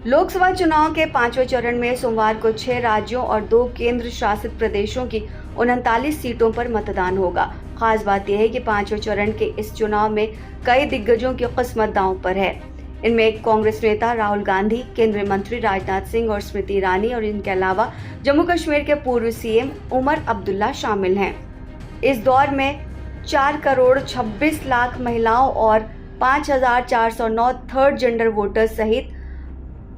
लोकसभा चुनाव के 5वें चरण में सोमवार को 6 राज्यों और 2 केंद्र शासित प्रदेशों की 39 सीटों पर मतदान होगा। खास बात यह है कि 5वें चरण के इस चुनाव में कई दिग्गजों की किस्मत दांव पर है। इनमें कांग्रेस नेता राहुल गांधी, केंद्रीय मंत्री राजनाथ सिंह और स्मृति ईरानी और इनके अलावा जम्मू कश्मीर के पूर्व सीएम उमर अब्दुल्ला शामिल हैं। इस दौर में 4 करोड़ 26 लाख महिलाओं और 5,409 थर्ड जेंडर वोटर्स सहित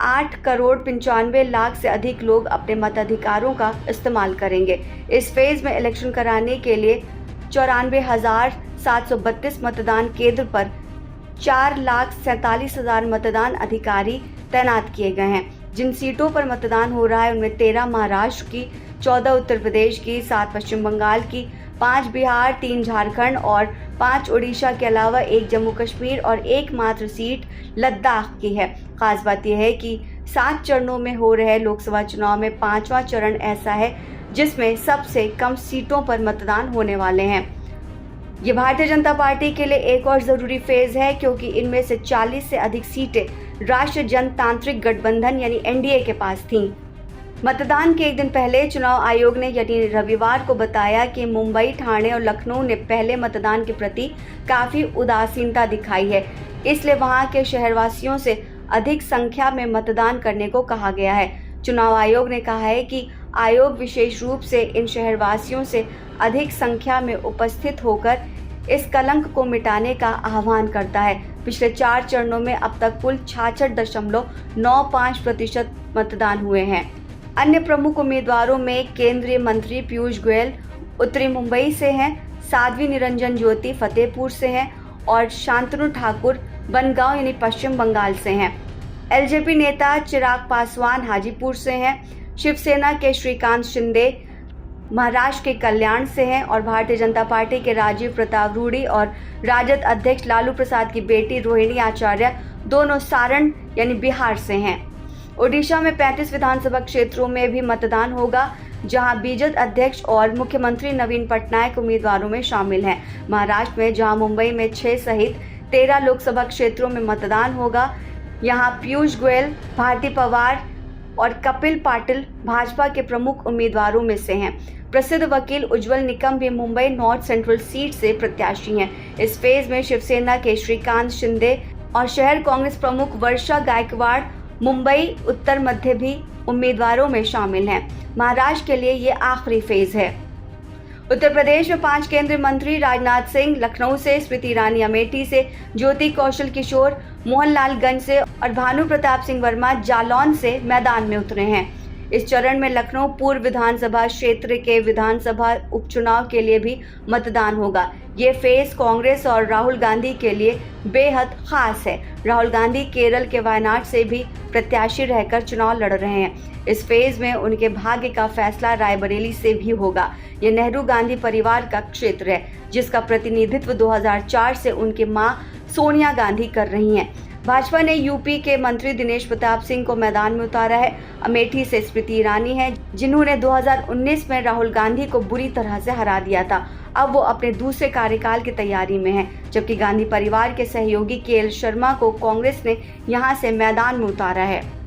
8 करोड़ 95 लाख से अधिक लोग अपने मताधिकारों का इस्तेमाल करेंगे। इस फेज में इलेक्शन कराने के लिए 94,732 मतदान केंद्र पर 4,47,000 मतदान अधिकारी तैनात किए गए हैं। जिन सीटों पर मतदान हो रहा है उनमें 13 महाराष्ट्र की, 14 उत्तर प्रदेश की, 7 पश्चिम बंगाल की, 5 बिहार, 3 झारखंड और 5 ओडिशा के अलावा 1 जम्मू कश्मीर और एकमात्र सीट लद्दाख की है। खास बात यह है कि 7 चरणों में हो रहे लोकसभा चुनाव में 5वां चरण ऐसा है जिसमें सबसे कम सीटों पर मतदान होने वाले हैं। ये भारतीय जनता पार्टी के लिए एक और जरूरी फेज है क्योंकि इनमें से 40 से अधिक सीटें राष्ट्रीय जनतांत्रिक गठबंधन यानी एनडीए के पास थीं। मतदान के एक दिन पहले चुनाव आयोग ने यानी रविवार को बताया कि मुंबई, ठाणे और लखनऊ ने पहले मतदान के प्रति काफी उदासीनता दिखाई है, इसलिए वहां के शहरवासियों से अधिक संख्या में मतदान करने को कहा गया है। चुनाव आयोग ने कहा है कि आयोग विशेष रूप से इन शहरवासियों से अधिक संख्या में उपस्थित होकर इस कलंक को मिटाने का आह्वान करता है। पिछले 4 चरणों में अब तक कुल 66.95% मतदान हुए हैं। अन्य प्रमुख उम्मीदवारों में केंद्रीय मंत्री पीयूष गोयल उत्तरी मुंबई से हैं, साध्वी निरंजन ज्योति फतेहपुर से हैं और शांतनु ठाकुर बनगांव यानी पश्चिम बंगाल से हैं। एलजेपी नेता चिराग पासवान हाजीपुर से हैं, शिवसेना के श्रीकांत शिंदे महाराष्ट्र के कल्याण से हैं और भारतीय जनता पार्टी के राजीव प्रताप रूडी और राजद अध्यक्ष लालू प्रसाद की बेटी रोहिणी आचार्य दोनों सारण यानी बिहार से हैं। ओडिशा में 35 विधानसभा क्षेत्रों में भी मतदान होगा, जहां बीजेपी अध्यक्ष और मुख्यमंत्री नवीन पटनायक उम्मीदवारों में शामिल हैं। महाराष्ट्र में जहां मुंबई में 6 सहित 13 लोकसभा क्षेत्रों में मतदान होगा, यहां पीयूष गोयल, भारती पवार और कपिल पाटिल भाजपा के प्रमुख उम्मीदवारों में से हैं। प्रसिद्ध वकील उज्जवल निकम भी मुंबई नॉर्थ सेंट्रल सीट से प्रत्याशी हैं। इस फेज में शिवसेना के श्रीकांत शिंदे और शहर कांग्रेस प्रमुख वर्षा गायकवाड़ मुंबई उत्तर मध्य भी उम्मीदवारों में शामिल हैं। महाराष्ट्र के लिए ये आखिरी फेज है। उत्तर प्रदेश में 5 केंद्रीय मंत्री राजनाथ सिंह लखनऊ से, स्मृति ईरानी अमेठी से, ज्योति कौशल किशोर मोहनलालगंज से और भानु प्रताप सिंह वर्मा जालौन से मैदान में उतरे हैं। इस चरण में लखनऊ पूर्व विधानसभा क्षेत्र के विधानसभा उपचुनाव के लिए भी मतदान होगा। ये फेज कांग्रेस और राहुल गांधी के लिए बेहद खास है। राहुल गांधी केरल के वायनाड से भी प्रत्याशी रहकर चुनाव लड़ रहे हैं। इस फेज में उनके भाग्य का फैसला रायबरेली से भी होगा। ये नेहरू गांधी परिवार का क्षेत्र है, जिसका प्रतिनिधित्व 2004 से उनकी मां सोनिया गांधी कर रही हैं। भाजपा ने यूपी के मंत्री दिनेश प्रताप सिंह को मैदान में उतारा है। अमेठी से स्मृति ईरानी हैं, जिन्होंने 2019 में राहुल गांधी को बुरी तरह से हरा दिया था। अब वो अपने दूसरे कार्यकाल की तैयारी में हैं, जबकि गांधी परिवार के सहयोगी केएल शर्मा को कांग्रेस ने यहां से मैदान में उतारा है।